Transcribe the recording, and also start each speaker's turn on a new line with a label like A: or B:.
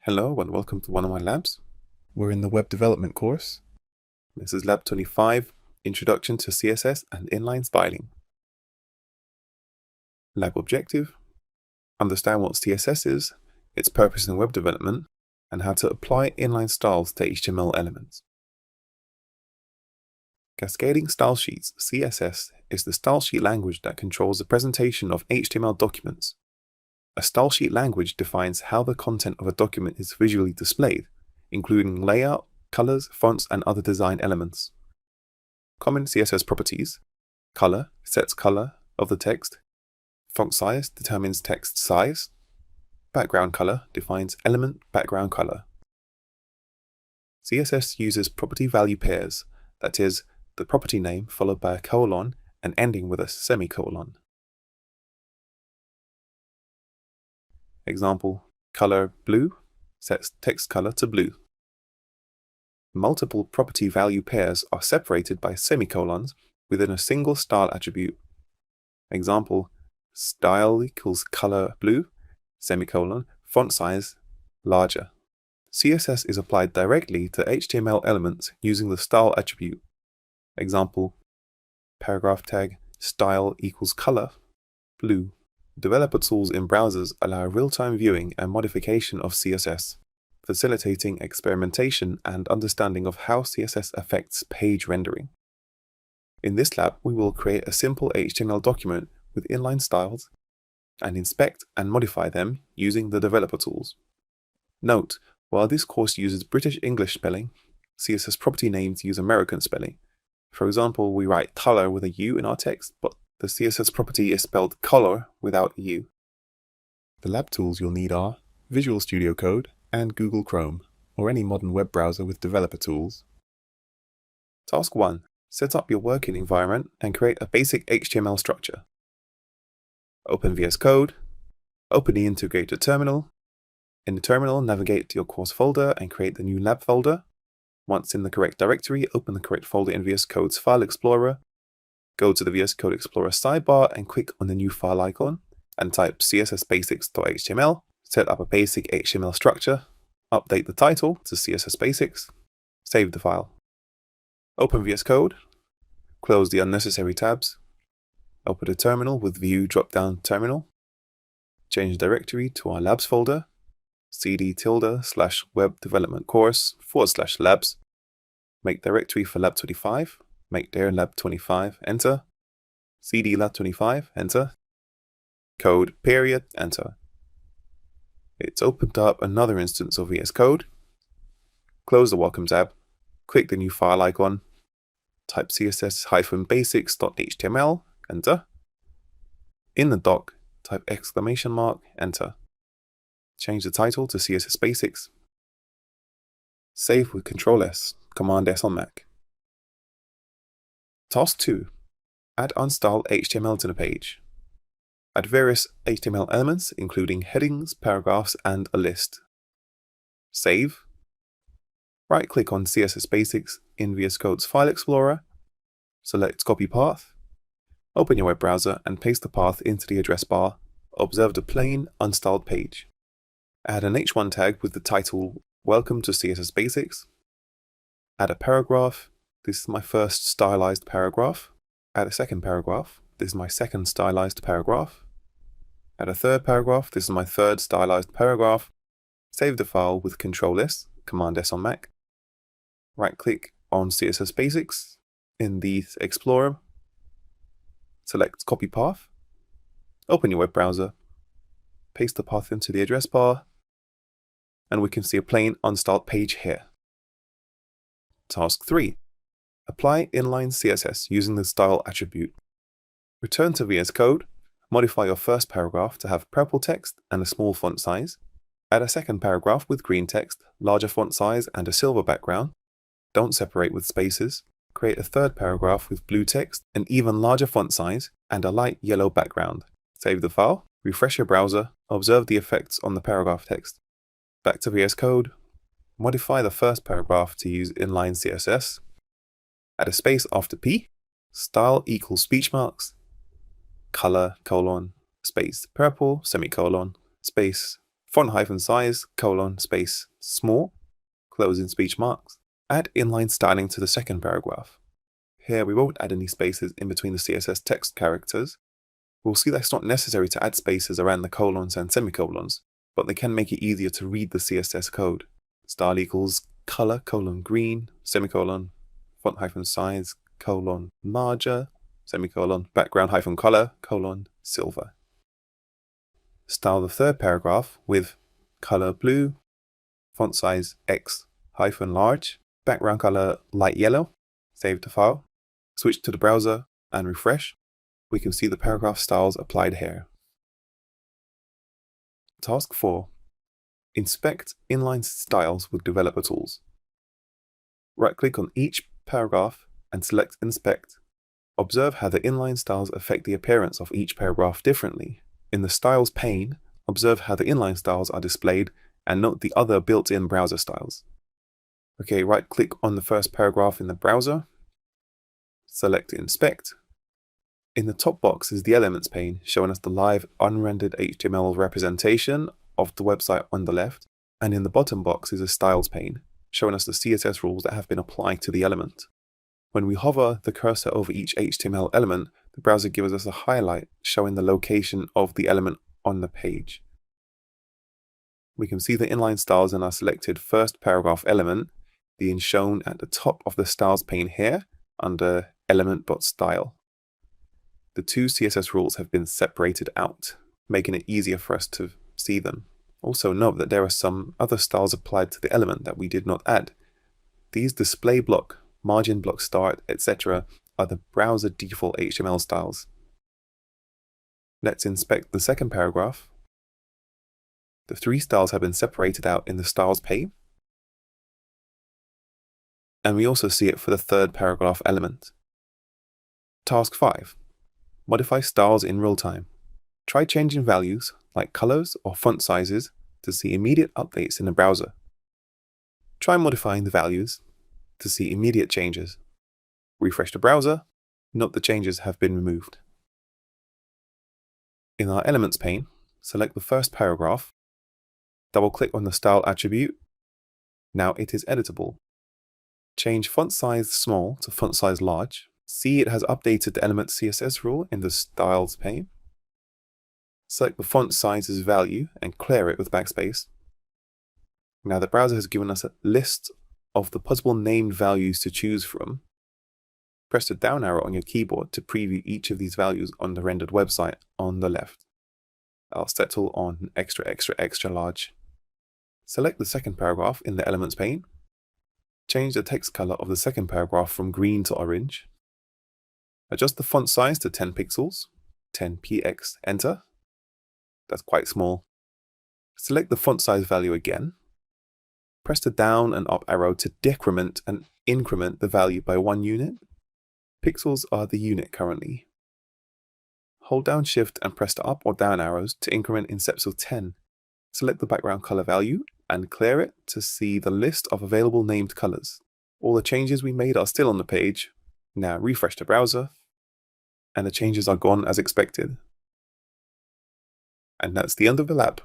A: Hello and welcome to one of my labs.
B: We're in the web development course.
A: This is Lab 25, Introduction to CSS and Inline Styling. Lab objective: understand what CSS is, its purpose in web development, and how to apply inline styles to HTML elements. Cascading Style Sheets, CSS, is the style sheet language that controls the presentation of HTML documents. A style sheet language defines how the content of a document is visually displayed, including layout, colors, fonts, and other design elements. Common CSS properties: color sets color of the text, font size determines text size, background color defines element background color. CSS uses property value pairs, that is, the property name followed by a colon and ending with a semicolon. Example: color blue sets text color to blue. Multiple property value pairs are separated by semicolons within a single style attribute. Example: style equals color blue, semicolon, font size larger. CSS is applied directly to HTML elements using the style attribute. Example: paragraph tag style equals color blue. Developer tools in browsers allow real-time viewing and modification of CSS, facilitating experimentation and understanding of how CSS affects page rendering. In this lab, we will create a simple HTML document with inline styles and inspect and modify them using the developer tools. Note, while this course uses British English spelling, CSS property names use American spelling. For example, we write color with a U in our text, but the CSS property is spelled color without a U.
B: The lab tools you'll need are Visual Studio Code and Google Chrome, or any modern web browser with developer tools.
A: Task 1. Set up your working environment and create a basic HTML structure. Open VS Code. Open the integrated terminal. In the terminal, navigate to your course folder and create the new lab folder. Once in the correct directory, open the correct folder in VS Code's File Explorer. Go to the VS Code Explorer sidebar and click on the new file icon and type cssbasics.html. Set up a basic HTML structure. Update the title to CSS Basics. Save the file. Open VS Code. Close the unnecessary tabs. Open the terminal with View drop-down terminal. Change directory to our labs folder. cd/web development course/labs. Make directory for lab 25. Make dir lab 25, enter. cd lab 25, enter. Code period, enter. It's opened up another instance of VS Code. Close the Welcome tab. Click the new file icon. Type css-basics.html, enter. In the doc, type !, enter. Change the title to CSS Basics. Save with Ctrl+S, Command+S on Mac. Task 2. Add unstyled HTML to the page. Add various HTML elements, including headings, paragraphs, and a list. Save. Right-click on CSS Basics in VS Code's File Explorer. Select Copy Path. Open your web browser and paste the path into the address bar. Observe the plain, unstyled page. Add an h1 tag with the title Welcome to CSS Basics. Add a paragraph. This is my first stylized paragraph. Add a second paragraph. This is my second stylized paragraph. Add a third paragraph. This is my third stylized paragraph. Save the file with Ctrl+S, Command+S on Mac. Right-click on CSS Basics in the Explorer. Select Copy Path. Open your web browser. Paste the path into the address bar. And we can see a plain unstyled page here. Task 3. Apply inline CSS using the style attribute. Return to VS Code. Modify your first paragraph to have purple text and a small font size. Add a second paragraph with green text, larger font size, and a silver background. Don't separate with spaces. Create a third paragraph with blue text, an even larger font size, and a light yellow background. Save the file. Refresh your browser. Observe the effects on the paragraph text. Back to VS Code. Modify the first paragraph to use inline CSS. Add a space after P. Style equals speech marks. Color, space purple, semicolon, space font-size, space, small, closing speech marks. Add inline styling to the second paragraph. Here we won't add any spaces in between the CSS text characters. We'll see that it's not necessary to add spaces around the colons and semicolons, but they can make it easier to read the CSS code. Style equals color, green, semicolon, font-size, larger, semicolon, background color, silver. Style the third paragraph with color blue, font size X large, background color light yellow. Save the file, switch to the browser and refresh. We can see the paragraph styles applied here. Task 4. Inspect inline styles with developer tools. Right-click on each paragraph and select Inspect. Observe how the inline styles affect the appearance of each paragraph differently. In the Styles pane, observe how the inline styles are displayed and note the other built-in browser styles. Okay, right-click on the first paragraph in the browser. Select Inspect. In the top box is the Elements pane, showing us the live unrendered HTML representation of the website on the left, and in the bottom box is a Styles pane, showing us the CSS rules that have been applied to the element. When we hover the cursor over each HTML element, the browser gives us a highlight showing the location of the element on the page. We can see the inline styles in our selected first paragraph element being shown at the top of the Styles pane here under element.style. The two CSS rules have been separated out, making it easier for us to see them. Also note that there are some other styles applied to the element that we did not add. These display block, margin block start, etc. are the browser default HTML styles. Let's inspect the second paragraph. The three styles have been separated out in the Styles pane. And we also see it for the third paragraph element. Task 5. Modify styles in real time. Try changing values, like colors or font sizes, to see immediate updates in the browser. Try modifying the values to see immediate changes. Refresh the browser, note the changes have been removed. In our Elements pane, select the first paragraph, double-click on the Style attribute. Now it is editable. Change font size small to font size large. See it has updated the element CSS rule in the Styles pane. Select the font size's value and clear it with backspace. Now the browser has given us a list of the possible named values to choose from. Press the down arrow on your keyboard to preview each of these values on the rendered website on the left. I'll settle on extra large. Select the second paragraph in the Elements pane. Change the text color of the second paragraph from green to orange. Adjust the font size to 10 pixels, 10 px, enter. That's quite small. Select the font size value again. Press the down and up arrow to decrement and increment the value by 1 unit. Pixels are the unit currently. Hold down Shift and press the up or down arrows to increment in steps of 10. Select the background color value and clear it to see the list of available named colors. All the changes we made are still on the page. Now refresh the browser, and the changes are gone as expected. And that's the end of the lab.